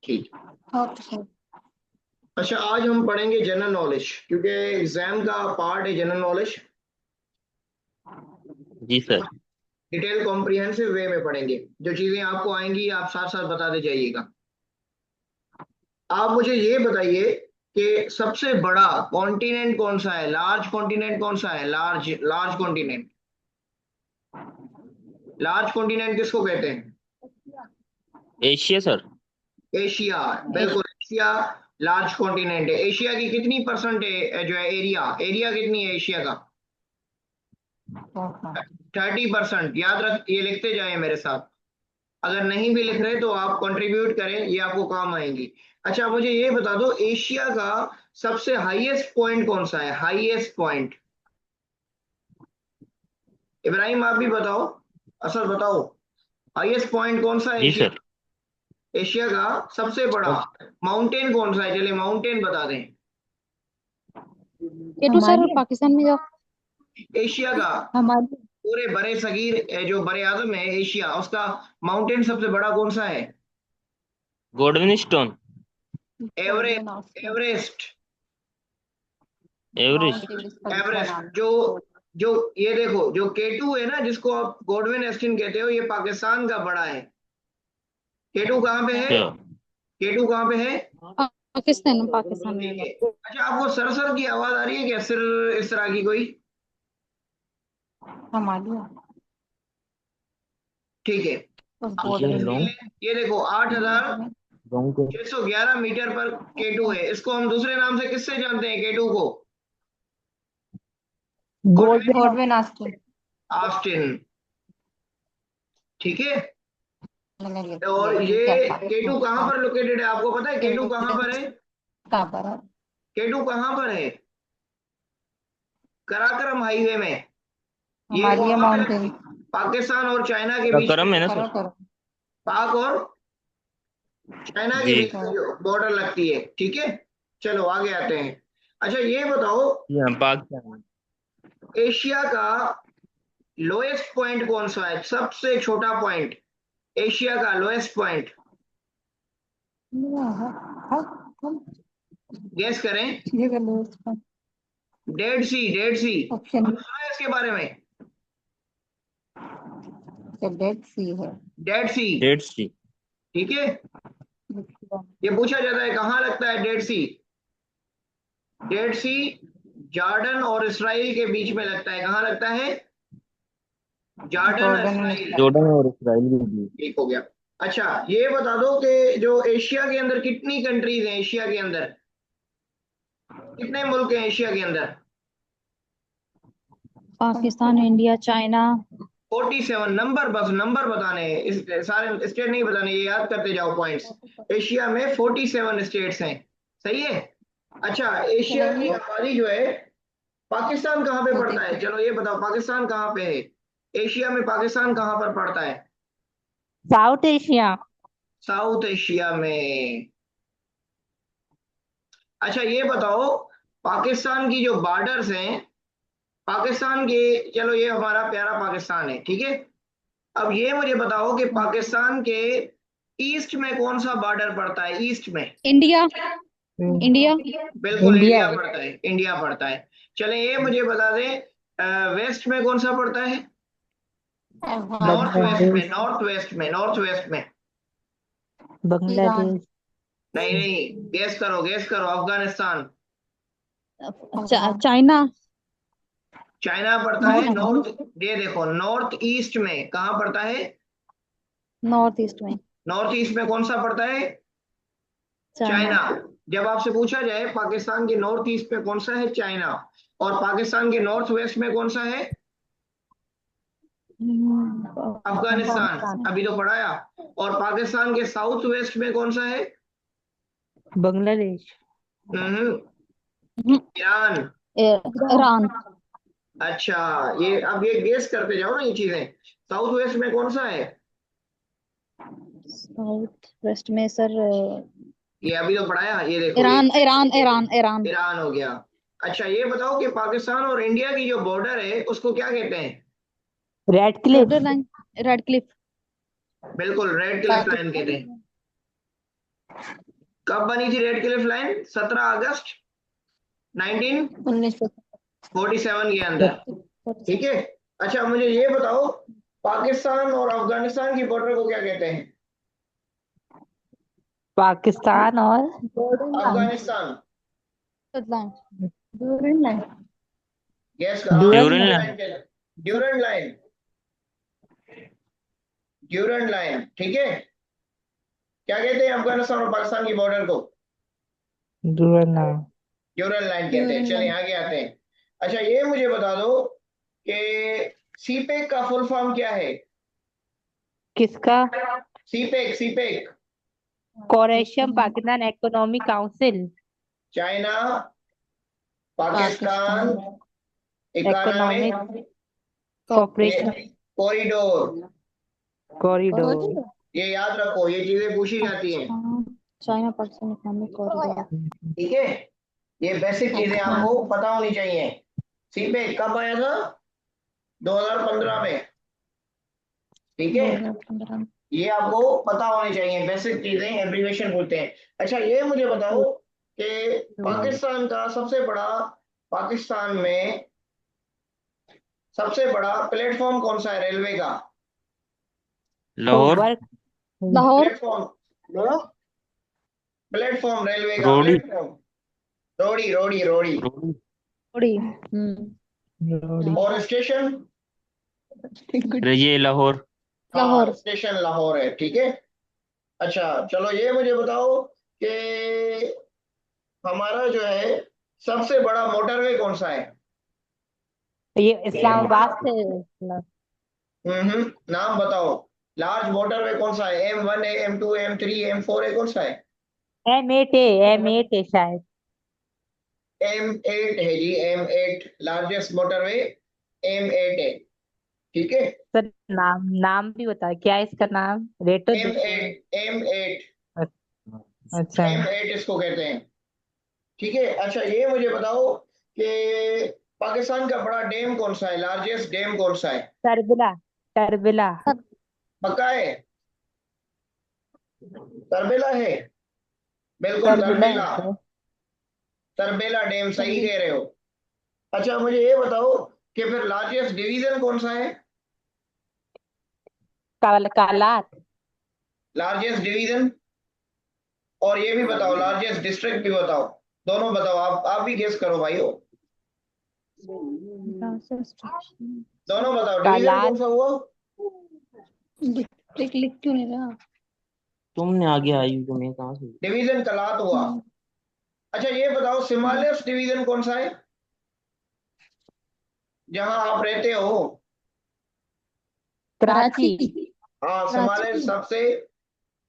ठीक। ओके। अच्छा, आज हम पढ़ेंगे जनरल नॉलेज, क्योंकि एग्जाम का पार्ट है जनरल नॉलेज। जी सर। डिटेल कॉम्प्रिहेंसिव वे में पढ़ेंगे। जो चीजें आपको आएंगी आप साथ साथ बताते जाइएगा। आप मुझे ये बताइए कि सबसे बड़ा कॉन्टिनेंट कौन सा है, लार्ज कॉन्टिनेंट कौन सा है, large large continent. Large continent किसको कहते हैं? Asia sir. एशिया, बिल्कुल एशिया लार्ज कॉन्टिनेंट है। एशिया की कितनी परसेंट है जो है एरिया, एरिया कितनी है एशिया का? 30%। याद रख, ये लिखते जाए मेरे साथ। अगर नहीं भी लिख रहे तो आप कंट्रीब्यूट करें, ये आपको काम आएंगी। अच्छा, मुझे ये बता दो एशिया का सबसे हाईएस्ट पॉइंट कौन सा है, हाईएस्ट पॉइंट। इब्राहिम आप भी बताओ, असद बताओ, हाईएस्ट पॉइंट कौन सा है जी एशिया? सर। एशिया का सबसे बड़ा माउंटेन कौन सा है, चलिए माउंटेन बता दें। केटू सर पाकिस्तान में जाओ। एशिया का हमारी पूरे बड़े सगीर जो बड़े आजम है एशिया, उसका माउंटेन सबसे बड़ा कौन सा है? Golden stone. Everest, Everest, Everest. Everest. जो जो ये देखो, जो केटू है ना, जिसको आप गॉडविन एस्टिन कहते हो, ये पाकिस्तान का बड़ा है। केटू कहाँ पे है? अच्छा। केटू कहाँ पे है? पाकिस्तान पाकिस्तान ठीक में है। अच्छा, आपको सरसर की आवाज आ रही है क्या, सिर इस तरह की कोई? हमारी ठीक है। ये देखो 8,611 मीटर पर केटू है। इसको हम दूसरे नाम से किससे जानते हैं केटू को? Godwin Austen. ऑस्टिन। ठीक है। और ये केटू कहाँ पर लोकेटेड है, आपको पता है केटू कहाँ पर है? कहाँ पर है? केटू कहाँ पर है? कराकरम हाईवे में। ये हिमालय वहां पे लगती माउंटेन। है, पाकिस्तान और चाइना के बीच करम है ना में। सर। करो पाक और चाइना के जी। बीच में जो बॉर्डर लगती है। ठीक है, चलो आगे आते हैं। अच्छा, ये बताओ जी हाँ, पाकिस्तान। एशिया का लोएस्ट पॉइंट कौन सा है, सबसे छोटा पॉइंट, एशिया का लोएस्ट पॉइंट। गेस करें। ये कर लो इसका डेड सी, डेड सी। ऑप्शन। सुना है इसके बारे में? डेड सी है। डेड सी। डेड सी। ठीक है। ये पूछा जाता है कहाँ लगता है डेड सी। डेड सी जॉर्डन और इसराइल के बीच में लगता है। कहाँ लगता है? जॉर्डन और इसराइल। जॉर्डन और इसराइल के बीच। ठीक हो गया। अच्छा, ये बता दो कि जो एशिया के अंदर कितनी कंट्रीज हैं, एशिया के अंदर कितने मुल्क हैं एशिया के अंदर? Pakistan, India, China. 47 नंबर, बस नंबर बताने हैं, इस सारे स्टेट नहीं बताने, ये याद करते जाओ पॉइंट्स। एशिया में 47 स्टेट्स हैं। सही है। अच्छा, एशिया की आबादी जो है, पाकिस्तान कहाँ पे पड़ता है, चलो ये बताओ पाकिस्तान कहाँ पे है एशिया में, पाकिस्तान कहाँ पर पड़ता है? South Asia. साउथ एशिया में। अच्छा, ये बताओ पाकिस्तान की जो बॉर्डर्स हैं, पाकिस्तान के, चलो ये हमारा प्यारा पाकिस्तान है, ठीक है। अब ये मुझे बताओ कि पाकिस्तान के ईस्ट में कौन सा बॉर्डर पड़ता है, ईस्ट में? इंडिया। इंडिया। बिल्कुल इंडिया पड़ता है, इंडिया पड़ता है। चले ये मुझे बता दें वेस्ट में कौन सा पड़ता है? नॉर्थ वेस्ट में, नॉर्थ वेस्ट में, नॉर्थ वेस्ट में। बांग्लादेश। नहीं नहीं, गेस करो, गेस करो, अफगानिस्तान। चाइना। चाइना पड़ता है नॉर्थ। ये देखो नॉर्थ ईस्ट में कहाँ पड़ता है? नॉर्थ ईस्ट में। नॉर्थ ईस्ट में कौन सा पड़ता है? चाइना। चाइना। जब आपसे पूछा जाए पाकिस्तान के नॉर्थ ईस्ट में कौन सा है, चाइना। और पाकिस्तान के नॉर्थ वेस्ट में कौन सा है? अफगानिस्तान, अभी तो पढ़ाया। और पाकिस्तान के साउथ वेस्ट में कौन सा है? बांग्लादेश। ईरान। ईरान। अच्छा, ये अब ये गेस करते जाओ ना ये चीजें। साउथ वेस्ट में कौन सा है? साउथ वेस्ट में सर ये अभी तो पढ़ाया, ये देखो ये Iran Iran Iran Iran. Iran हो गया। अच्छा, ये बताओ कि पाकिस्तान और इंडिया की जो बॉर्डर है उसको क्या कहते हैं? Red Cliff line. Red Cliff. बिल्कुल, रेड क्लिफ लाइन कहते हैं। कब बनी थी रेड क्लिफ लाइन? 17 अगस्त 1947 के अंदर, ठीक है। अच्छा मुझे ये बताओ, पाकिस्तान और अफगानिस्तान की बॉर्डर को क्या कहते हैं? पाकिस्तान और अफगानिस्तान। ड्यूरेंट लाइन गैस का Durand line, Durand line, Durand line, ठीक है। क्या कहते हैं अफगानिस्तान और पाकिस्तान की बॉर्डर को? ड्यूरेंट लाइन ड्यूरेंट लाइन कहते हैं। चलिए आगे आते हैं। अच्छा ये मुझे बता दो कि सीपेक का फुल फॉर्म क्या है? किसका? CPEC, CPEC. कोरेशियम Pakistan economic council China Pakistan economic economic cooperation corridor. Corridor. ये याद रखो, ये चीजें पूछी जाती हैं, चाइना पाकिस्तान इकोनॉमिक कॉरिडोर। ठीक है। ये बेसिक चीजें आपको पता होनी चाहिए। सीपेक कब आया था? 2015 में, ठीक है। 2015 ये आपको पता होनी चाहिए, बेसिक चीजें, एब्रीविएशन बोलते हैं। अच्छा ये मुझे बताओ कि पाकिस्तान का सबसे बड़ा, पाकिस्तान में सबसे बड़ा प्लेटफॉर्म कौन सा है रेलवे का? Lahore, Lahore platform, platform railway का रोडी, प्लेटफॉर्म। रोड़ी, रोड़ी, रोड़ी। रोड़ी। और स्टेशन? ये लाहौर। हाँ स्टेशन लाहौर है, ठीक है। अच्छा चलो ये मुझे बताओ कि हमारा जो है सबसे बड़ा मोटरवे कौन सा है? ये इस्लामाबाद से नाम बताओ। लार्ज मोटरवे कौन सा है? M1 है, M2 है, M3, M4 है, कौन सा है? M8 है शायद। M8 है जी, M8 लार्जेस्ट मोटरवे M8 है, ठीक है। सर नाम नाम भी बता, क्या है इसका नाम? रेटो M8, M8, अच्छा। M8 इसको कहते हैं, ठीक है। अच्छा ये मुझे बताओ कि पाकिस्तान का बड़ा डैम कौन सा है? लार्जेस्ट डैम कौन सा है? तरबिला तरबिला पक्का है? तरबेला है, बिल्कुल तरबिला तरबेला। है। तरबेला डैम, सही कह रहे हो। अच्छा मुझे ये बताओ कि फिर लार्जेस्ट डिवीजन कौन सा है? कालात। लार्जेस्ट डिवीजन, और ये भी बताओ लार्जेस्ट डिस्ट्रिक्ट भी बताओ। दोनों बताओ, आप भी गेस करो भाइयों। दोनों बताओ, डिवीजन कालात। कौन सा हुआ? डिस्ट्रिक्ट लिख क्यों नहीं रहा? तुमने आगे आई हो, तुम्हें कहाँ से? डिवीजन कलात हुआ। अच्छा ये बताओ सिमालेस डिवीजन कौन सा है, जहां आप रहते हो? कराची। हाँ सिमालेस सबसे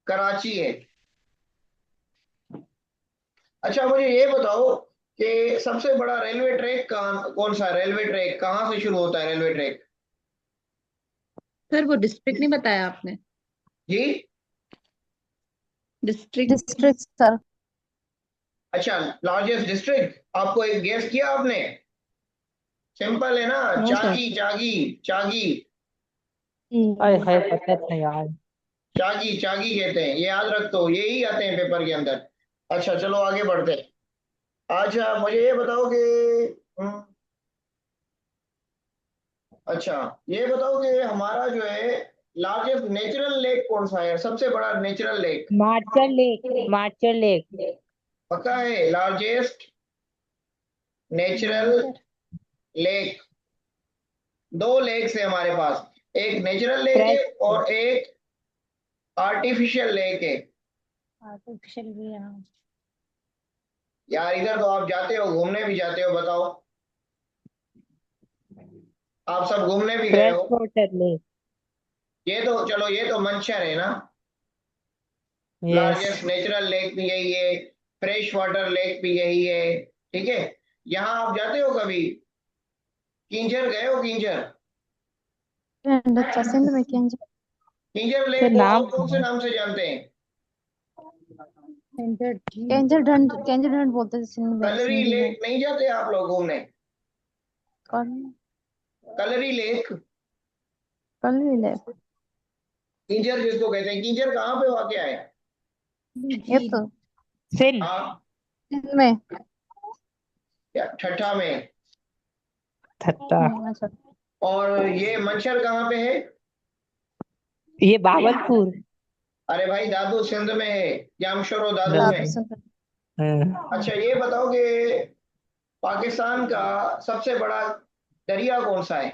कराची है। अच्छा मुझे ये बताओ कि सबसे बड़ा रेलवे ट्रैक कौन सा है? रेलवे ट्रैक कहाँ से शुरू होता है रेलवे ट्रैक? सर वो डिस्ट्रिक्ट नहीं बताया आपने। जी डिस्ट्रिक्ट सर। अच्छा लार्जेस्ट डिस्ट्रिक्ट, आपको एक गेस किया आपने? सिंपल है ना, नो सर। चागी, चागी, चागी, अरे है, पता था यार। चागी, चागी कहते हैं, ये याद रख दो, यही आते हैं पेपर के अंदर। अच्छा चलो आगे बढ़ते हैं। अच्छा मुझे ये बताओ कि हम्म, अच्छा ये बताओ कि हमारा जो है लार्जेस्ट नेचुरल लेक कौन सा है? सबसे बड़ा नेचुरल लेक? मार्चर लेक। पक्का है? लार्जेस्ट नेचुरल लेक, दो लेक्स है हमारे पास, एक नेचुरल लेक है फ्रेश और एक आर्टिफिशियल लेक है। आर्टिफिशियल भी है। यार इधर तो आप जाते हो, घूमने भी जाते हो, बताओ। आप सब घूमने भी गए फ्रेश हो। Water lake. ये तो चलो, ये तो मंशर है ना। यस। लार्जेस्ट नेचुरल लेक भी यही है, फ्रेश वाटर लेक भी यही है, ठीक है। यहाँ आप जाते हो कभी? किंजर गए हो? किंजर, सिंध में किंजर तो लेक को नाम और कौन से नाम से जानते हैं? केंजर ढंड बोलते थे सिंध में, कलरी सिंधी में। लेक नहीं जाते आप लोग घूमने? कौन? कलरी लेक, कल भी ले। किंजर जिसको कहते हैं, किंजर कहाँ पे वाकया है? ये तो सिंध। हाँ, सिंध में। या ठट्ठा में। ठट्टा। अच्छा। और ये मंशर कहाँ पे है? ये बावलपुर। अरे भाई दादू सिंध में है, जामशोरो दादू दादू में। सिंध। अच्छा ये बताओ कि पाकिस्तान का सबसे बड़ा दरिया कौन सा है?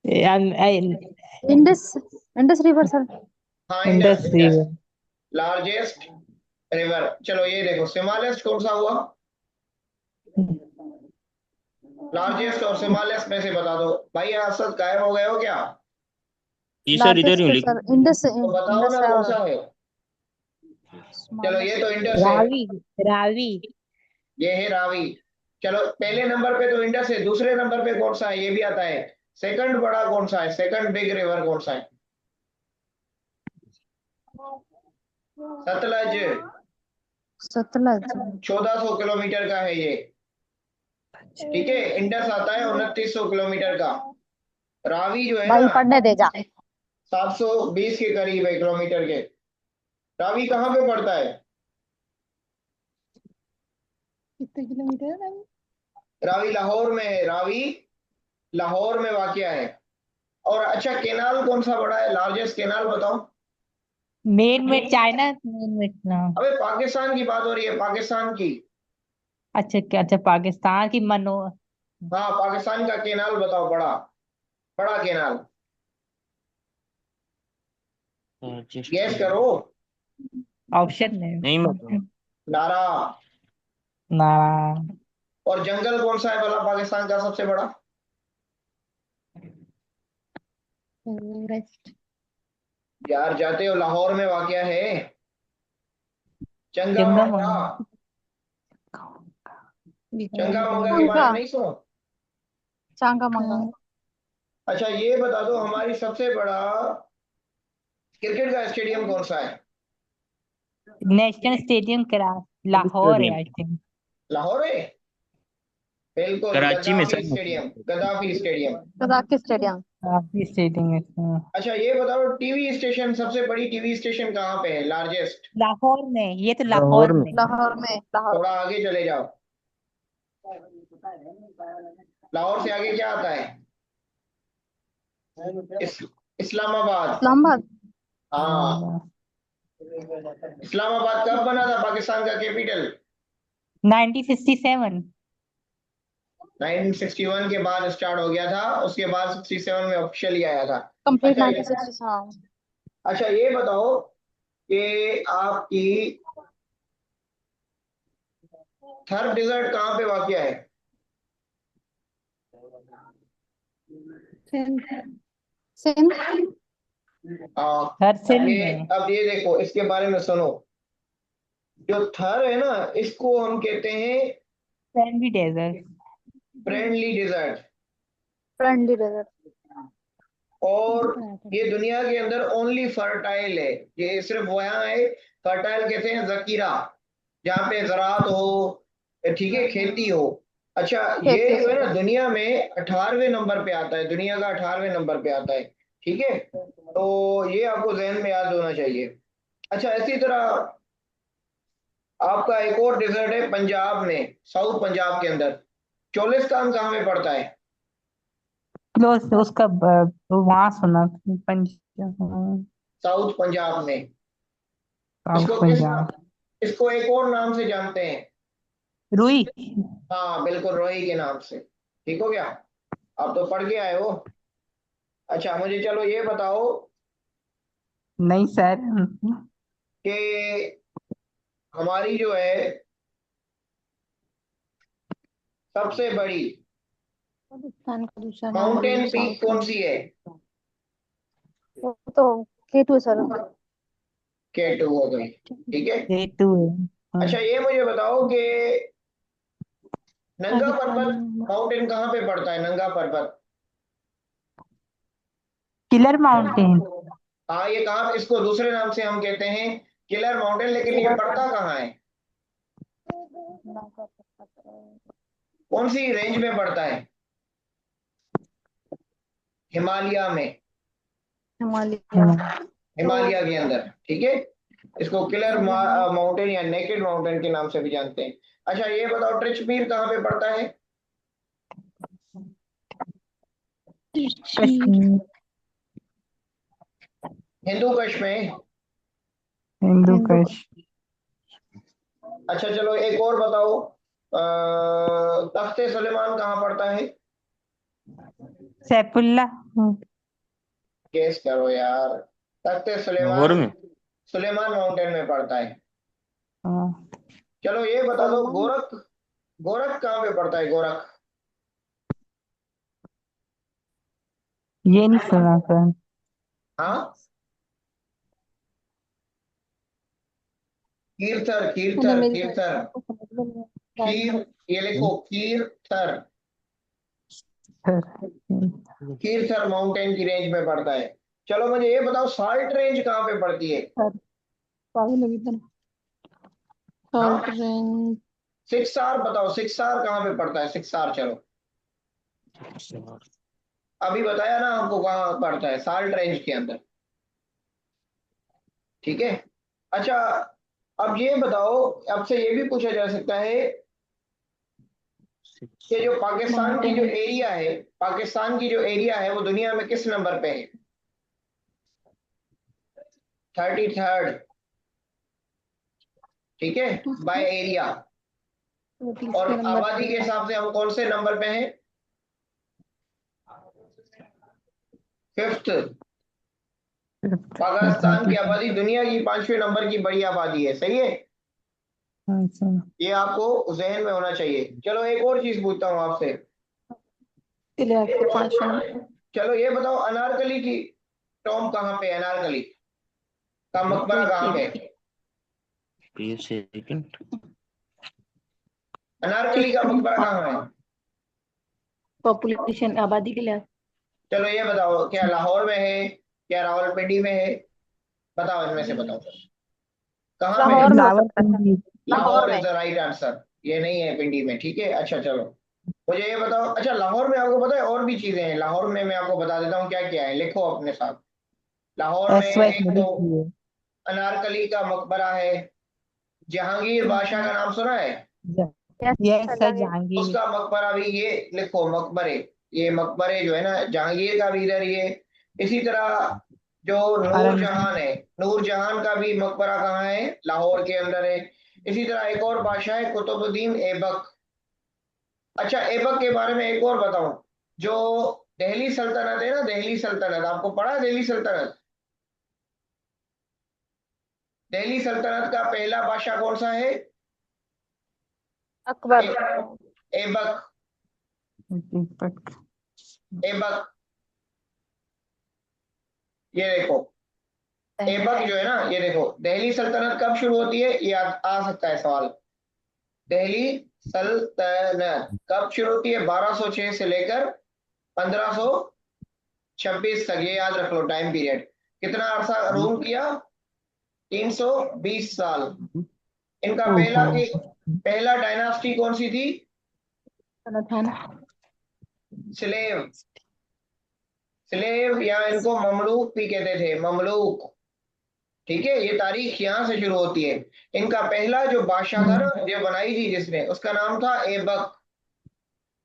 इंडस। Indus river sir. हाँ, Indus. Indus Indus river. Largest river. चलो ये देखो, स्मॉलेस्ट कौन सा हुआ? लार्जेस्ट और स्मॉलेस्ट में से बता दो। भाई असद गायब हो गए हो क्या? जी सर, इधर ही लार्जेस्ट हूँ सर लेकिन। इंडस। तो बताओ इंडस ना है कौन और सा है। चलो ये स्मॉलेस्ट। तो इंडस है। रावी। रावी। ये है रावी। चलो पहले नंबर पे तो इंडस है, दूसरे नंबर पे कौन सा है ये भी आता है। सेकंड बड़ा कौन सा है, सेकंड बिग रिवर कौन सा है? सतलज। सतलज। 1400 किलोमीटर का है ये। ठीक है, इंडस आता है 2900 किलोमीटर का। रावी जो है भाई ना, पढ़ने दे जा। 720 के करीब है किलोमीटर के। रावी कहाँ पे पड़ता है? कितने किलोमीटर है? रावी लाहौर में है। रावी लाहौर में वाकया है। और अच्छा, केनाल कौन सा बड़ा है, लार्जेस्ट केनाल बताओ। मेन में चाइना, मेन में ना। अबे पाकिस्तान की बात हो रही है, पाकिस्तान की। अच्छा क्या, अच्छा पाकिस्तान की मनो। हाँ, पाकिस्तान का केनाल बताओ, बड़ा बड़ा केनाल। गैस राजस्थान। करो। ऑप्शन नहीं मतलब। नारा। ना। और जंगल कौन सा है भला पाकिस्तान का सबसे बड़ा? फॉरेस्ट। यार जाते हो, लाहौर में वाकया है। चंगा चंगा मंगा। मंगा। चंगा मंगा के बारे चांगा। में नहीं सुनो? चांगा मंगा। अच्छा ये बता दो, हमारी सबसे बड़ा क्रिकेट का स्टेडियम कौन सा है? नेशनल स्टेडियम करा, लाहौर है स्टेडियम। I think. लाहौर है। बिल्कुल, कराची में Gaddafi sir. Stadium, Gaddafi stadium. Kazakh stadium. काफी स्टेडियम है इसमें। अच्छा ये बताओ, टीवी स्टेशन, सबसे बड़ी टीवी स्टेशन कहाँ पे है, लार्जेस्ट? लाहौर में, ये तो लाहौर लाहौर में। में। लाहौर में। लाहौर। थोड़ा आगे चले जाओ। लाहौर से आगे क्या आता है? इस, इस्लामाबाद। इस्लामाबाद। हाँ, इस्लामाबाद कब बना था पाकिस्तान का कैपिटल? 1967। 1961 के बाद स्टार्ट हो गया था, उसके बाद 67 में ऑफिशियली आया था। कंप्लीट अच्छा 1960। हाँ। अच्छा ये बताओ कि आपकी थर डेजर्ट कहाँ पे वाकया है? सिंध। सिंध। हर अब सिंध ये में। अब ये देखो, इसके बारे में सुनो। जो थर है ना, इसको हम कहते हैं sandy desert. Friendly desert. Friendly desert. और ये दुनिया के अंदर ओनली फर्टाइल है। ये सिर्फ वहाँ है, फर्टाइल कहते हैं जकीरा, जहाँ पे ज़राअत हो, ठीक है, खेती हो। अच्छा ये खेती जो है से। ना, दुनिया में 18वें नंबर पे आता है, दुनिया का 18वें नंबर पे आता है। ठीक है, तो ये आपको जहन में याद होना चाहिए। अच्छा इसी तरह आपका एक और डेजर्ट है पंजाब में, साउथ पंजाब के अंदर। चोलिस्तान कहाँ में पड़ता है? क्लोज उसका वहां सुना। पंजाब। साउथ पंजाब में। साउथ इसको किस पंजाब। इसको एक और नाम से जानते हैं। रुई। हाँ बिल्कुल, रोही के नाम से। ठीक हो गया, आप तो पढ़ के आए हो। अच्छा मुझे चलो ये बताओ नहीं सर। कि हमारी जो है सबसे बड़ी पाकिस्तान का दूसरा नाम माउंटेन पीक साउथ का। कौन सी है? वो तो केटू सर। K2 हो गई। ठीक है। ये टू है। अच्छा ये मुझे बताओ कि नंगा पाकिस्तान पर्वत में। माउंटेन कहाँ पे पड़ता है, नंगा पर्वत? Killer mountain. हाँ, ये कहाँ, इसको दूसरे नाम से हम कहते हैं किलर माउंटेन, लेकिन ये पड़ता कहाँ है, कौन सी रेंज में पड़ता है? हिमालय में। हिमालय। हाँ। हिमालय के अंदर। ठीक है। इसको किलर माउंटेन या नेकेड माउंटेन के नाम से भी जानते हैं। अच्छा ये बताओ ट्रिचमीर कहाँ पे पड़ता है? कश्मीर। हिंदू कुश में। हिंदू कुश। अच्छा चलो एक और बताओ, तख्ते सुलेमान कहाँ पड़ता है? सैफुल्ला। गेस करो यार। तख्ते लाहौर सुलेमान में। सुलेमान माउंटेन में पड़ता है। हाँ, चलो ये बता दो गोरख, गोरख कहाँ पे पड़ता है गोरख? ये नहीं सुना सर। हाँ कीरथर कीरथर कीरथर खीर, ये लिखो कीरथर। सर। कीरथर माउंटेन की रेंज में पड़ता है। चलो मुझे ये बताओ साल्ट रेंज कहाँ पे पड़ती है? सॉल्ट रेंज सिक्सार बताओ, सिक्सार कहाँ पे पड़ता है? सिक्सार चलो अभी बताया ना हमको कहाँ पड़ता है, साल्ट रेंज के अंदर। ठीक है। अच्छा अब ये बताओ, अब से ये भी पूछा जा सकता है कि जो पाकिस्तान की जो एरिया है, पाकिस्तान की जो एरिया है वो दुनिया में किस नंबर पे है? 33rd। ठीक है, बाय एरिया। और आबादी के हिसाब से हम कौन से नंबर पे हैं? 5th। पाकिस्तान की आबादी दुनिया की 5वें नंबर की बड़ी आबादी है, सही है। ये आपको जहन में होना चाहिए। चलो एक और चीज पूछता हूँ आपसे। चलो ये बताओ अनारकली की टॉम कहाँ पे है? अनारकली का मकबरा कहाँ पे है? सेकंड। अनारकली का मकबरा कहाँ है? पॉपुलेशन आबादी के लिए चलो ये बताओ, क्या लाहौर में है, क्या रावलपिंडी में है? बताओ इनमें से बताओ कहाँ पे है? लाहौर में हो सकता है। Rawalpindi. Lahore is the right answer, ये नहीं है पिंडी में। ठीक है अच्छा चलो मुझे ये बताओ, अच्छा लाहौर में आपको पता है और भी चीजें हैं लाहौर में, मैं आपको बता देता हूँ क्या क्या है, लिखो अपने साथ। लाहौर में SY एक तो अनारकली का मकबरा है। जहांगीर बादशाह का नाम सुना है? Yes sir, Jahangir. उसका मकबरा भी, ये लिखो मकबरे, ये मकबरे जो है ना जहांगीर का भी इधर ये। इसी तरह जो नूरजहान है, नूरजहान का भी मकबरा कहाँ है? लाहौर के अंदर है। इसी तरह एक और बादशाह है कुतुबुद्दीन ऐबक। अच्छा ऐबक के बारे में एक और बताऊं, जो दिल्ली सल्तनत है ना, दिल्ली सल्तनत आपको पढ़ा है? दिल्ली सल्तनत, दिल्ली सल्तनत का पहला बादशाह कौन सा है? अकबर। ऐबक। ऐबक, ये देखो ऐबक जो है ना, ये देखो दिल्ली सल्तनत कब शुरू होती है, ये आ सकता है सवाल। दिल्ली सल्तनत कब शुरू होती है? 1206 से लेकर 1526 तक, ये याद रख लो टाइम पीरियड। कितना अरसा रूल किया? 320 साल। इनका पहला डायनास्टी कौन सी थी? स्लेव, स्लेव या इनको ममलूक भी कहते थे, ममलूक। ठीक है, ये तारीख यहाँ से शुरू होती है। इनका पहला जो बादशाह था ना, जो बनाई थी जिसने, उसका नाम था ऐबक।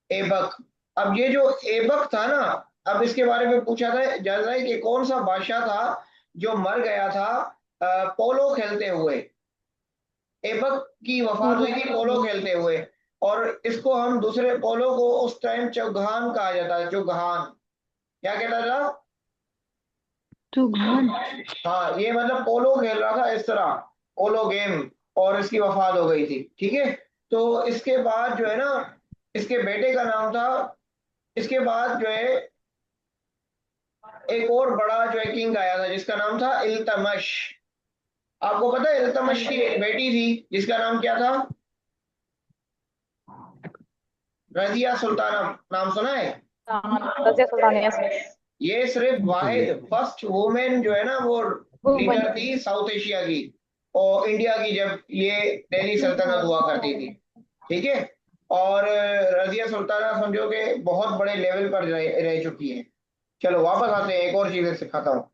ऐबक। अब ये जो ऐबक था ना, अब इसके बारे में पूछा था जा रहा है कि कौन सा बादशाह था जो मर गया था पोलो खेलते हुए। ऐबक की वफात हुई थी पोलो खेलते हुए। और इसको हम दूसरे पोलो को उस टाइम चौगान कहा जाता है, चौगान। क्या कहता था? चौगान। हाँ ये मतलब पोलो खेल रहा था इस तरह, पोलो गेम, और इसकी वफात हो गई थी। ठीक है, तो इसके बाद जो है ना, इसके बेटे का नाम था, इसके बाद जो है एक और बड़ा जो है किंग आया था जिसका नाम था इल्तमश। आपको पता है इल्तमश की एक बेटी थी जिसका नाम क्या था? रजिया सुल्ताना, नाम सुना है? रजिया सुल्तानिया। ये सिर्फ वाहिद फर्स्ट वुमेन जो है ना वो लीडर थी साउथ एशिया की और इंडिया की, जब ये दिल्ली सल्तनत हुआ करती थी। ठीक है, और रजिया सुल्ताना समझो कि बहुत बड़े लेवल पर रह चुकी है। चलो वापस आते हैं, एक और चीजें सिखाता हूँ।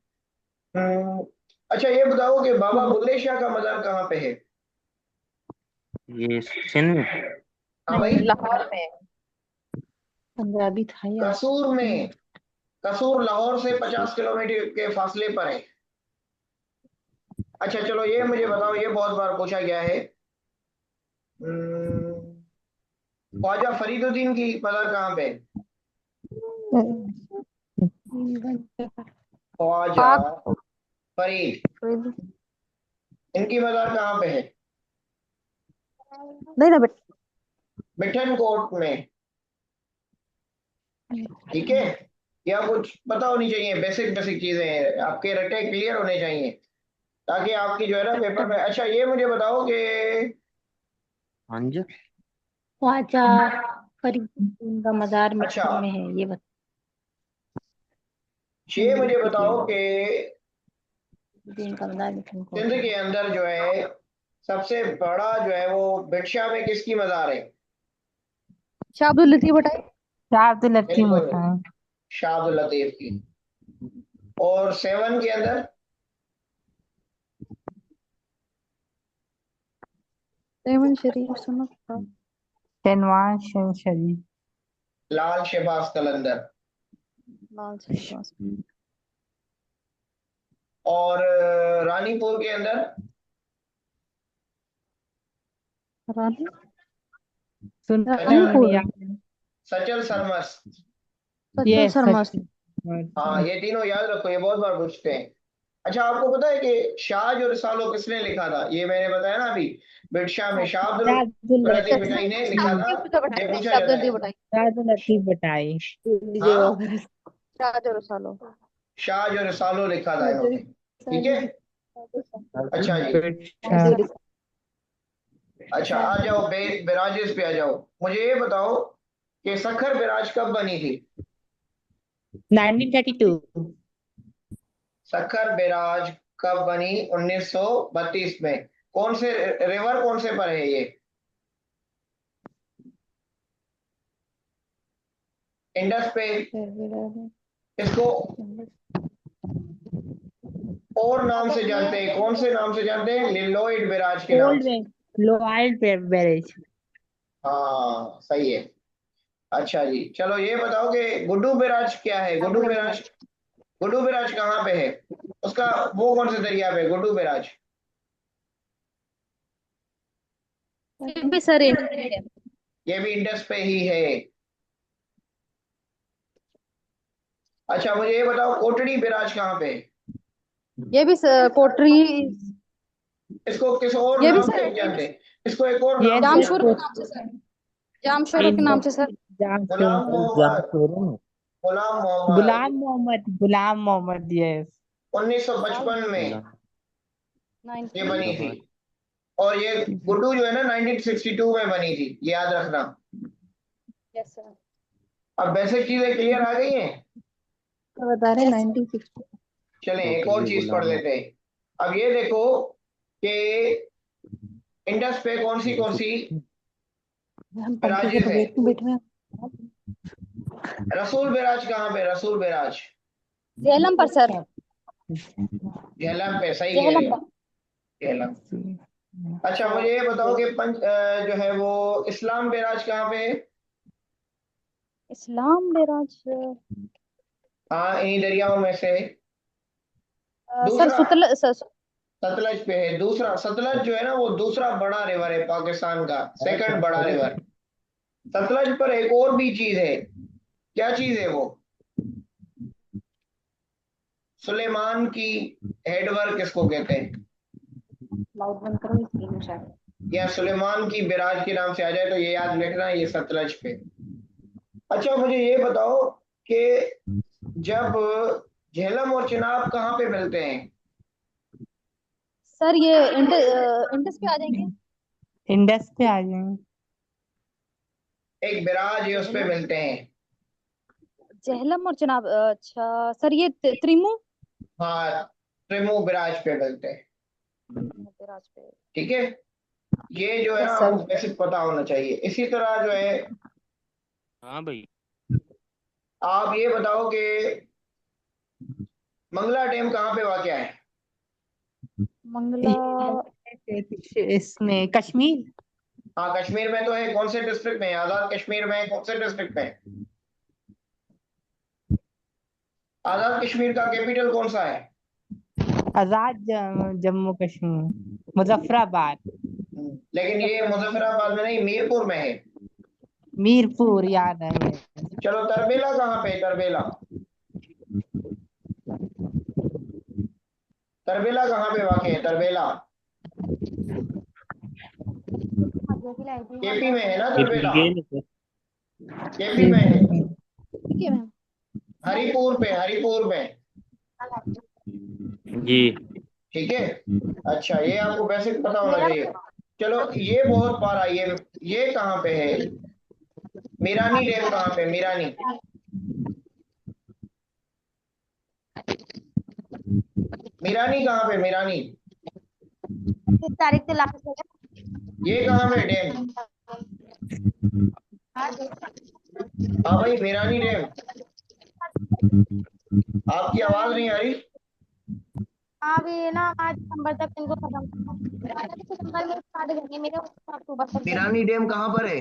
अच्छा ये बताओ कि बाबा बुल्ले शाह का मजार कहाँ पे है? ये सिंध में। हाँ भाई, लाहौर में। पंजाबी था यार। कसूर में। कसूर लाहौर से 50 किलोमीटर के फासले पर है। अच्छा चलो ये मुझे बताओ, ये बहुत बार पूछा गया है। ख्वाजा फरीदुद्दीन की मजार कहाँ पे है? ख्वाजा पाक। फरीद, नहीं इनकी मजार कहाँ पे है? ना बेटा। मिठन कोट में। ठीक है, या कुछ पता होनी चाहिए, बेसिक बेसिक चीजें हैं, आपके रटे क्लियर होने चाहिए ताकि आपकी जो है ना पेपर में। अच्छा ये मुझे बताओ कि हाँ जी। ख्वाजा फरीदुद्दीन का मजार अच्छा मिठन में है, ये बता। ये मुझे बताओ कि फरीदुद्दीन का मजार मिठन को सिंध है। के अंदर जो है सबसे बड़ा जो है वो बिरशा में किसकी मजार है? शाह अब्दुल लतीफ बताइए। शाह अब्दुल लतीफ बिल्कुल, बताएं। शाह अब्दुल लतीफ की। और 7 के अंदर रेमन शरीफ सुनो। शहनवाज शरीफ। लाल शहबाज कलंदर। लाल शहबाज। और रानीपुर के अंदर रानी सुनता है सचल, मुझे रानीपुर। याद। सचल सरमस। सचल ये शर्मा। सच। हाँ ये तीनों याद रखो, ये बहुत बार पूछते हैं। अच्छा आपको पता है कि शाह और रिसालो किसने लिखा था? ये मैंने बताया ना अभी, बिरशा में शाह अब्दुल शाह अब्दुल लतीफ भिटाई ने लिखा था, ये पूछा जाता है। शाह अब्दुल लतीफ बताए। हाँ, शाहजहाँ रसालो। शाह और रिसालो लिखा था इन्होंने। ठीक है, अच्छा जी। शाह। अच्छा आ जाओ बिराजिस पे आ जाओ। मुझे ये बताओ कि सखर बिराज कब बनी थी? 1932। सखर बिराज कब बनी? 1932 में। कौन से रिवर, कौन से पर है ये? इंडस पे। इसको और नाम से जानते हैं, कौन से नाम से जानते हैं? लिलोइड बिराज के नाम ओल्ड से। में लोआइड बेरेज। हाँ सही है। अच्छा जी चलो ये बताओ कि गुड्डू बिराज क्या है? गुड्डू बिराज, गुड्डू बिराज कहाँ पे है? उसका वो कौन से दरिया पे है गुड्डू बिराज? ये भी सर इंडिया है। ये भी इंडस पे ही है। अच्छा मुझे ये बताओ कोटड़ी बिराज कहाँ पे है? ये भी कोटरी। इसको किस और ये भी नाम से सर नहीं जानते? इसको एक और ये नाम से जामशोर के जानते हैं। नाम से सर। जामशोर के नाम से सर। जाम गुलाम जाम मोहम्मद। शोरूम। गुलाम मोहम्मद। गुलाम मोहम्मद। गुलाम मोहम्मद, यस। 1955 में ये बनी थी। 19। और ये गुड्डू जो है ना 1962 में बनी थी, ये याद रखना। Yes sir. अब बेसिक चीजें क्लियर आ गई हैं। तो बता रहे 1960। चलें एक टोटल और ये चीज पढ़ गुलाम हो। लेते हैं। अब ये देखो कि इंडस पे कौन सी हम पंखे के बिराजेस हैं? बगैर क्यों बैठे हैं? रसूल बिराज कहाँ पे? रसूल बिराज झेलम पर सर। झेलम पे, सही कह रहे झेलम हो, पर। झेलम। अच्छा मुझे ये बताओ कि जो है वो इस्लाम बिराज कहाँ पे है? इस्लाम बेराज। हाँ इन्हीं दरियाओं में से है। सर दूसरा सुतल सर। सतलज पे है। दूसरा सतलज जो है ना वो दूसरा बड़ा रिवर है पाकिस्तान का, सेकंड बड़ा रिवर। सतलज पर एक और भी चीज है, क्या चीज है वो? सुलेमान की हेडवर्क किसको कहते हैं? लाउड बंद करो स्क्रीन में शायद। या सुलेमान की बिराज के नाम से आ जाए तो ये याद रखना, ये सतलज पे। अच्छा मुझे ये बताओ कि जब झेलम और चिनाब कहाँ पे मिलते हैं? सर ये इंडस पे आ जाएंगे। इंडस पे आ जाएंगे। एक बिराज है उस पे झेलम। मिलते हैं। झेलम और जनाब, अच्छा सर ये त्रिमू। हाँ त्रिमू बिराज पे मिलते हैं। बेराज पे। ठीक है, ये जो है ना यस आपको सर। बेसिक पता होना चाहिए। इसी तरह जो है हाँ भाई। आप ये बताओ कि मंगला डैम कहाँ पे वाक़या है? मंगला इसमें कश्मीर। हाँ कश्मीर में तो है, कौन से डिस्ट्रिक्ट में है? आजाद कश्मीर में है, कौन से डिस्ट्रिक्ट में है? आजाद कश्मीर का कैपिटल कौन सा है? आजाद जम्मू कश्मीर मुजफ्फराबाद। लेकिन ये मुजफ्फराबाद में नहीं, मीरपुर में है। मीरपुर याद है मुझे। चलो तरबेला कहाँ पे है? तरबेला, तरबेला कहाँ पे वाक़ है? तरबेला केपी में है ना ये तरबेला? पीके में सर। केपी में है, ठीक है मैम। हरिपुर पे, हरिपुर में। जी ठीक है, अच्छा ये आपको बेसिक पता होना चाहिए। चलो ये बहुत पारा, ये कहाँ पे है? मीरानी डैम कहाँ पे? मीरानी, मीरानी कहाँ पे? मीरानी, किस तारीख से लास्ट है? ये कहाँ पे डैम? हाँ भाई मीरानी डैम। आपकी आवाज नहीं आ रही। हाँ अभी ना 5 दिसंबर तक इनको खत्म करना है। दिसंबर में स्टार्ट करेंगे मेरे, अक्टूबर तक जाएंगे। मीरानी डैम कहाँ पर है?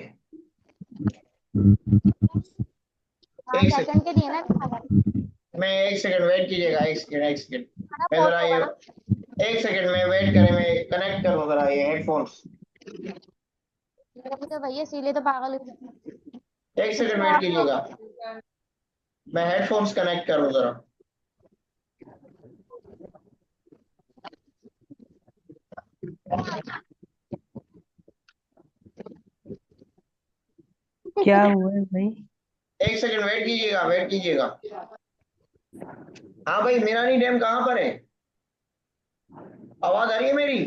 हाँ एक सेकंड, सेकंड के दिए ना खाना। मैं एक सेकंड वेट कीजिएगा, एक सेकंड, एक सेकंड। मैं पोस्ट जरा होगा ये, ना। एक सेकंड में वेट करें, मैं कनेक्ट करूँ जरा ये हेडफोन्स। मेरे को तो भैया सीले तो पागल हो गए। एक सेकंड वेट कीजिएगा, मैं हेडफोन्स कनेक्ट करूँ जरा। क्या हुआ है भाई? एक सेकंड वेट कीजिएगा, वेट कीजिएगा। हाँ भाई मीरानी डैम कहाँ पर है? आवाज आ रही है मेरी?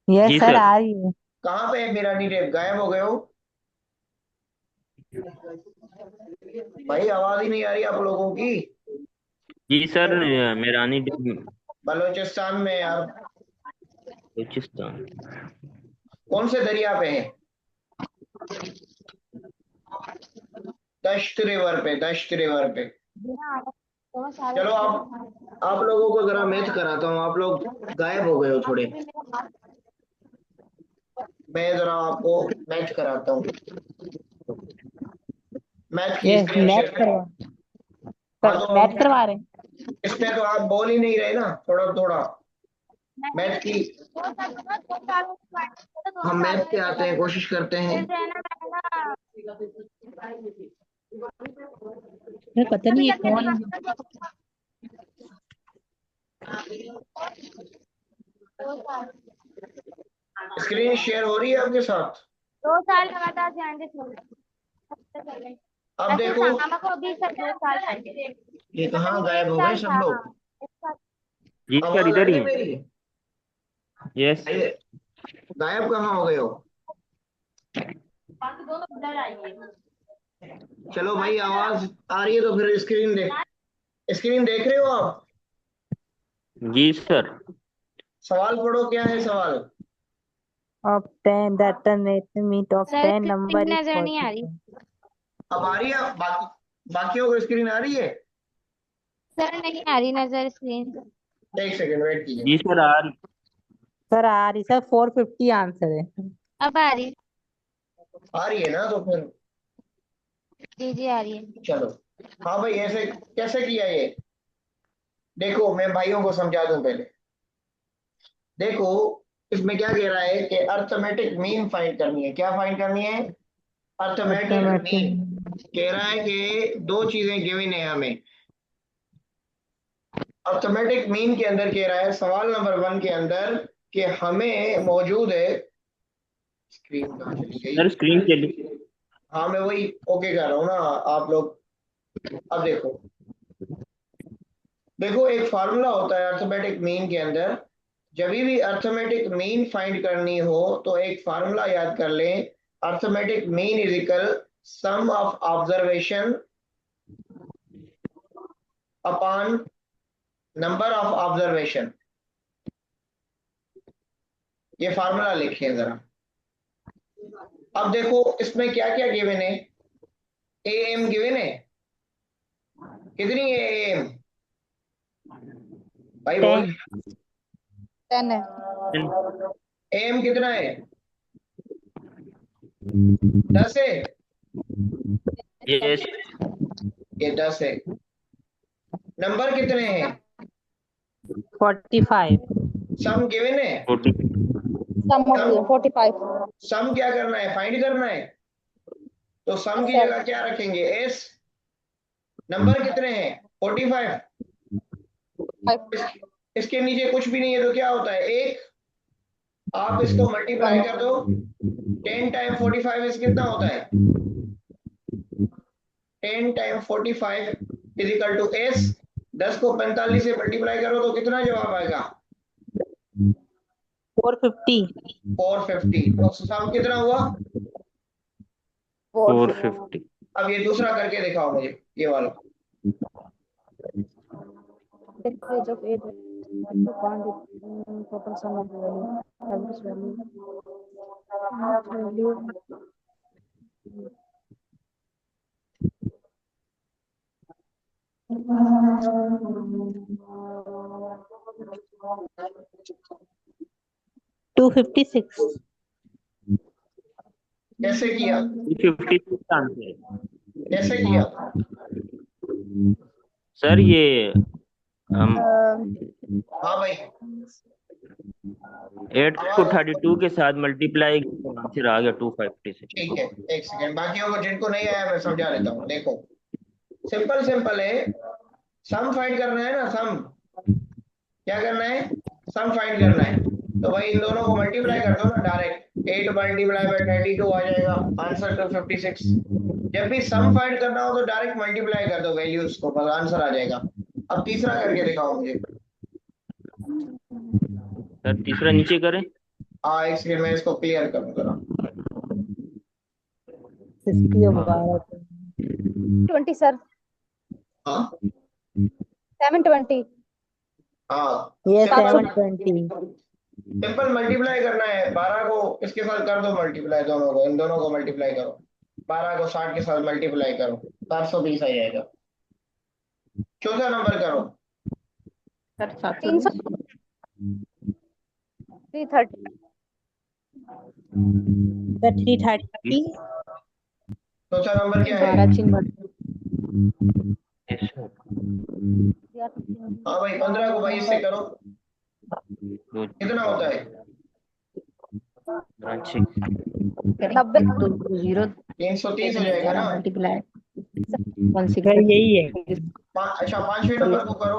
यस जी सर सर। आ रही है। कहाँ पे है मीरानी डैम? गायब हो गए हो भाई, आवाज ही नहीं आ रही आप लोगों की। जी सर, मेरानी डैम बलूचिस्तान में यार। बलूचिस्तान। कौन से दरिया पे है? दश्त रिवर पे, दश्त रिवर पे। चलो आप लोगों को जरा मैथ कराता हूँ, आप लोग गायब हो गए हो थोड़े। मैं जरा आपको मैथ कराता हूँ, मैथ की यस स्क्रीन मैथ शेयर। करवा। हाँ सर तो मैथ करवा रहे हैं। इसमें तो आप बोल ही नहीं रहे ना, थोड़ा थोड़ा मैथ की। हम मैथ पे आते हैं, कोशिश करते हैं। पता नहीं ये कौन है। स्क्रीन शेयर हो रही है आपके साथ? 2 साल लगातार ध्यान से अब ऐसे देखो, शामा को अभी सर 2 साल पहले ये पता कहाँ नहीं गायब एक हो गए साल सब था। हाँ लोग? एक साल। जी सर, आवाज आ इधर रही ही है है। मेरी? यस। ये गायब कहाँ हो गए हो? बाकी दोनों ब्लर आई है। चलो भाई आवाज आ रही है तो फिर स्क्रीन देख रहे हो आप? जी सर। सवाल पढ़ो, क्या है सवाल? obtain the alternative mean of sir 10 number is नजर नहीं आ रही। 47। अब आ रही है? बाकियों को स्क्रीन आ रही है? सर नहीं आ रही नजर स्क्रीन। एक सेकंड वेट कीजिए। जी सर, आ रही। सर आ रही सर 450 आंसर है। अब आ रही। आ रही है ना तो फिर जी जी आ रही है। चलो। हाँ भाई ऐसे कैसे किया ये? देखो मैं भाइयों को समझा दूं पहले। देखो इसमें क्या कह रहा है कि अर्थमेटिक मीन फाइंड करनी है। क्या फाइंड करनी है? Arithmetic mean. Automatic। कह रहा है कि दो चीजें गिवन है हमें। अर्थमेटिक मीन के अंदर कह रहा है सवाल नंबर 1 के अंदर कि हमें मौजूद है। स्क्रीन कहाँ चली सर स्क्रीन गई? चली। हाँ मैं वही ओके कर रहा हूँ ना, आप लोग। अब देखो, देखो एक फार्मूला होता है अर्थमेटिक मीन के अंदर। जब भी अर्थमेटिक मीन फाइंड करनी हो तो एक फार्मूला याद कर लें। Arithmetic mean is equal some of observation upon number of observation. ये फार्मूला लिखिए जरा। अब देखो इसमें क्या क्या गिवन है। ए एम गिवन है, कितनी है एम? भाई बोल। 10। 10 है। एम कितना है? 10 है। यस ये 10 है। नंबर कितने हैं? 45। सम गिवन है। 40 सम हो गया 45। सम क्या करना है? फाइंड करना है। तो सम की सर जगह क्या रखेंगे? एस। नंबर कितने हैं? 45। 5 इसके नीचे कुछ भी नहीं है तो क्या होता है? एक। आप इसको मल्टीप्लाई कर दो। 10 टाइम 45 इस कितना होता है? 10 time 45 is equal to S. 10 को 45 से मल्टीप्लाई करो तो कितना जवाब आएगा? 450। 450। तो सम कितना हुआ? 450 अब ये दूसरा करके दिखाओ मुझे, ये वाला। decrease of age to find total sum of value average value to 256। कैसे किया? 256 आंसर। कैसे किया? सर ये हम हाँ भाई, 8 को 32 के साथ मल्टीप्लाई तो आंसर आ गया 256। ठीक है। एक सेकेंड, बाकियों को जिनको नहीं आया मैं समझा देता हूँ। देखो, सिंपल सिंपल है। सम फाइंड करना है ना, सम। क्या करना है? सम फाइंड करना है। तो भाई इन दोनों को मल्टीप्लाई कर दो ना डायरेक्ट। 8 मल्टीप्लाई बाय 32 आ जाएगा आंसर 256। जब भी सम फाइंड करना हो तो डायरेक्ट मल्टीप्लाई कर दो वैल्यूज को, बस आंसर आ जाएगा। अब तीसरा करके दिखाओ मुझे। सर तीसरा नीचे करें। हाँ, एक सेकेंड मैं इसको क्लियर करूँ जरा। 60 और 12। 20 सर हाँ 720 हाँ, ये सिंपल 720। सिंपल मल्टीप्लाई करना है। 12 को इसके साथ कर दो मल्टीप्लाई, दोनों को, इन दोनों को मल्टीप्लाई करो। 12 को 60 के साथ मल्टीप्लाई करो, 420 आ जाएगा। चौथा नंबर करो। सर 300 330 330। चौथा नंबर क्या है? 12 चिन्ह। Yes sir. हाँ भाई, 15 को 22 से करो, दो कितना होता है? 90 0 330 हो जाएगा ना। मल्टीप्लाई 160 यही है। अच्छा, पांचवें नंबर को करो।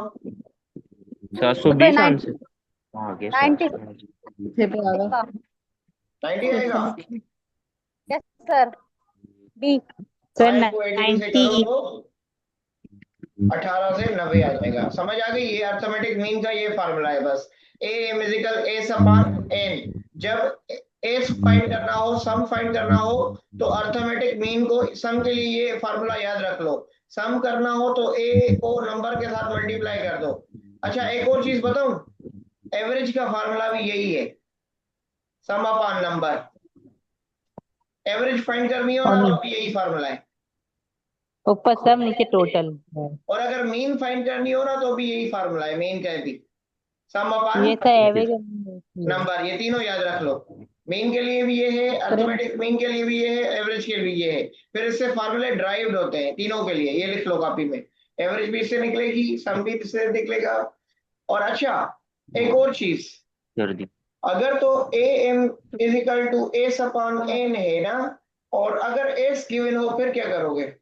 720 आंसर। हाँ गया 90 90 आएगा। यस सर डी सर 5 को 18 से करो 90। तो 18 से 90 आ जाएगा। समझ आ गई? ये अर्थमेटिक मीन का ये फार्मूला है बस। A M is equal S upon N. जब एस फाइंड करना हो, सम फाइंड करना हो, तो अर्थमेटिक मीन को, सम के लिए ये फार्मूला याद रख लो। सम करना हो तो ए को नंबर के साथ मल्टीप्लाई कर दो। अच्छा, एक और चीज बताऊं, एवरेज का फार्मूला भी यही है, सम अपॉन नंबर। एवरेज फाइंड करनी हो ना तो भी यही फार्मूला है। ऊपर सब नीचे टोटल है। और अगर मीन फाइंड करनी हो ना तो भी यही फार्मूला है, मीन का भी। सम ये अपॉन तो एवरेज नंबर, ये तीनों याद रख लो। मीन के लिए भी ये है, अर्थमेटिक मीन के लिए भी ये है, एवरेज के लिए भी ये है। फिर इससे फार्मूले ड्राइव्ड होते हैं तीनों के लिए, ये लिख लो कॉपी में। एवरेज भी इससे निकलेगी, सम भी इससे निकलेगा। और अच्छा, एक और चीज, कर दी। अगर तो A M is equal to S upon N है ना, और अगर एस गिवन हो फिर क्या करोगे?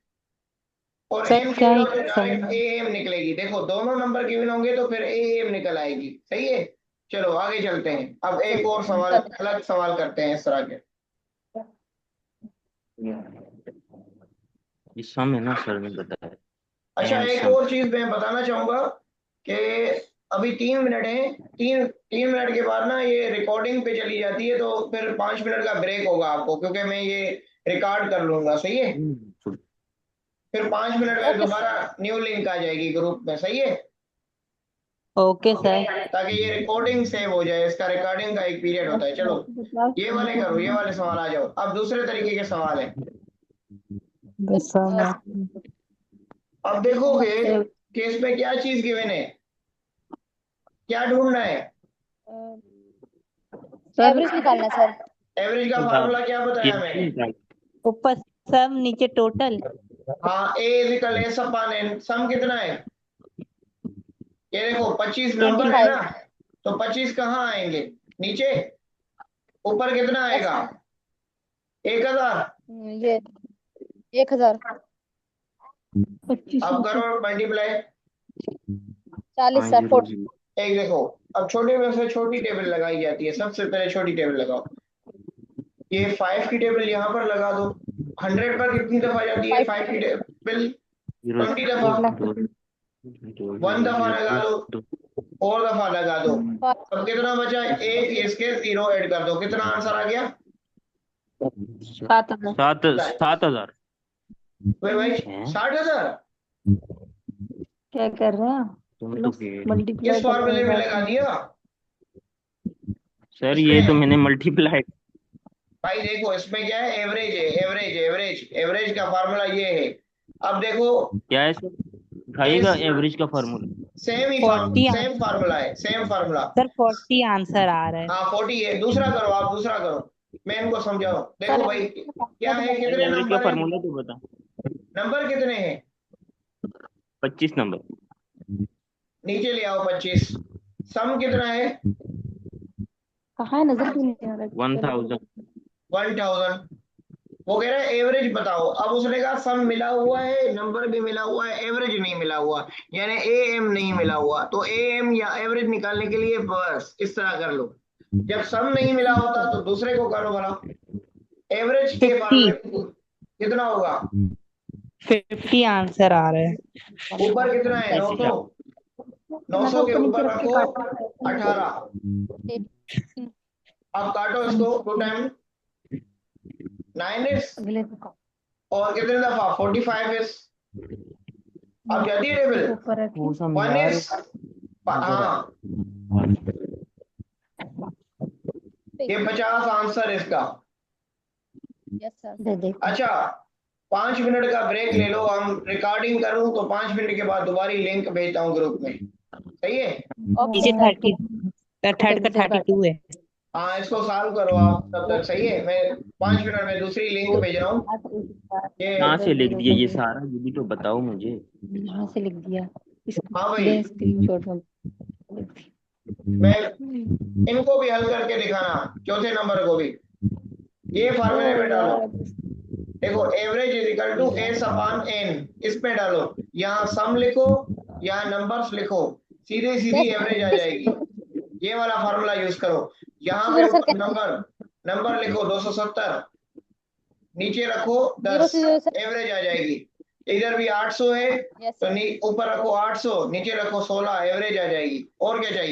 और सर एम क्या गिवन हो तो डायरेक्ट ए एम निकलेगी। देखो, दोनों नंबर गिवन होंगे तो फिर ए एम निकल आएगी। सही है। चलो आगे चलते हैं। अब एक और सवाल, अलग सवाल करते हैं इस तरह के। ये सम है ना सर ने बताया। अच्छा, एंड एक सम। और चीज मैं बताना चाहूंगा कि अभी 3 मिनट है। तीन मिनट के बाद ना ये रिकॉर्डिंग पे चली जाती है, तो फिर 5 मिनट का ब्रेक होगा आपको, क्योंकि मैं ये रिकॉर्ड कर लूंगा। सही है। फिर 5 मिनट में ओके दोबारा न्यू लिंक आ जाएगी ग्रुप में। सही है। Okay sir. ताकि ये रिकॉर्डिंग सेव हो जाए, इसका रिकॉर्डिंग का एक पीरियड होता है। चलो ये वाले करो, ये वाले सवाल आ जाओ। अब दूसरे तरीके के सवाल है। बस अब देखोगे कि इसमें क्या चीज गिवन है, क्या ढूंढना है? एवरेज निकालना है सर। एवरेज का निकाल। फार्मूला क्या बताया मैंने? निकाल। ऊपर सम नीचे टोटल। हाँ, ए इक्वल एस अपॉन एन। सम कितना है? ये देखो 25 नंबर है 25। ना, तो 25 कहाँ आएंगे? नीचे। ऊपर कितना आएगा? 1000। ये 1000। अब करो मल्टीप्लाई। 40 सर। 40। एक देखो, अब छोटे में से छोटी टेबल लगाई जाती है। सबसे पहले छोटी टेबल लगाओ। ये 5 की टेबल यहाँ पर लगा दो। 100 पर कितनी दफा जाती है 5 की टेबल? 20 दफा। 1 दफा लगा दो, और दफा लगा दो। अब कितना बचा? एक इसके 0 ऐड कर दो। कितना आंसर आ गया? 7000। 7,000। भाई 60,000। क्या कर रहे हैं? तुम तो किस फॉर्मूले में लगा दिया? सर ये तो मैंने मल्टीप्लाई। भाई देखो, इसमें क्या है? एवरेज है। एवरेज का फार्मूला ये है। अब देखो, क्या है सर? दिखाइएगा एवरेज का फार्मूला। सेम ही 40 सेम फार्मूला है, सेम फार्मूला। सर 40 आंसर आ रहा है। हाँ 40 है। दूसरा करो, आप दूसरा करो। मैं इनको समझाओ। देखो भाई, क्या है? कितने एवरेज का नंबर है? फार्मूला तो बता। नंबर कितने हैं? 25 नंबर। नीचे ले आओ 25। सम कितना है? कहाँ है? नजर क्यों नहीं आ रहा? 1000। 1000। वो कह रहा है एवरेज बताओ। अब उसने कहा सम मिला हुआ है, नंबर भी मिला हुआ है, एवरेज नहीं मिला हुआ, यानी ए एम नहीं मिला हुआ। तो ए एम या एवरेज निकालने के लिए बस इस तरह कर लो। जब सम नहीं मिला होता तो दूसरे को करो भला। एवरेज के 50। फॉर्मूले कितना होगा? 50 आंसर आ रहा है। ऊपर कितना है? 900। 900 के ऊपर रखो 18। अब काटो इसको। 2 टाइम 9 इज, और कितने दफा? 45 इज। अब जाती है टेबल। 1 इज, हाँ, ये 50 आंसर इसका। Yes sir. अच्छा, 5 मिनट का ब्रेक ले लो। हम रिकॉर्डिंग करूं तो 5 मिनट के बाद दोबारा लिंक भेजता हूं ग्रुप में। सही है? नीचे 30 थर्ड का 32 है। हाँ, इसको सॉल्व करो आप तब तक। सही है? मैं 5 मिनट में दूसरी लिंक भेज रहा हूँ। ये कहाँ से लिख दिया ये सारा, ये भी तो बताओ मुझे। यहाँ से लिख दिया। हाँ भाई, स्क्रीनशॉट में। मैं इनको भी हल करके दिखाना, चौथे नंबर को भी। ये फार्मूले में डालो। देखो, average is equal to S upon N. इसमें डालो, यहाँ सम लिखो, यहाँ नंबर्स लिखो, सीधे सीधी एवरेज आ जाएगी। ये वाला फार्मूला यूज करो। यहाँ पे ऊपर नंबर लिखो 270, नीचे रखो 10, एवरेज आ जाएगी। इधर भी 800 है, तो ऊपर रखो 800, नीचे रखो 16, एवरेज आ जाएगी। और क्या चाहिए?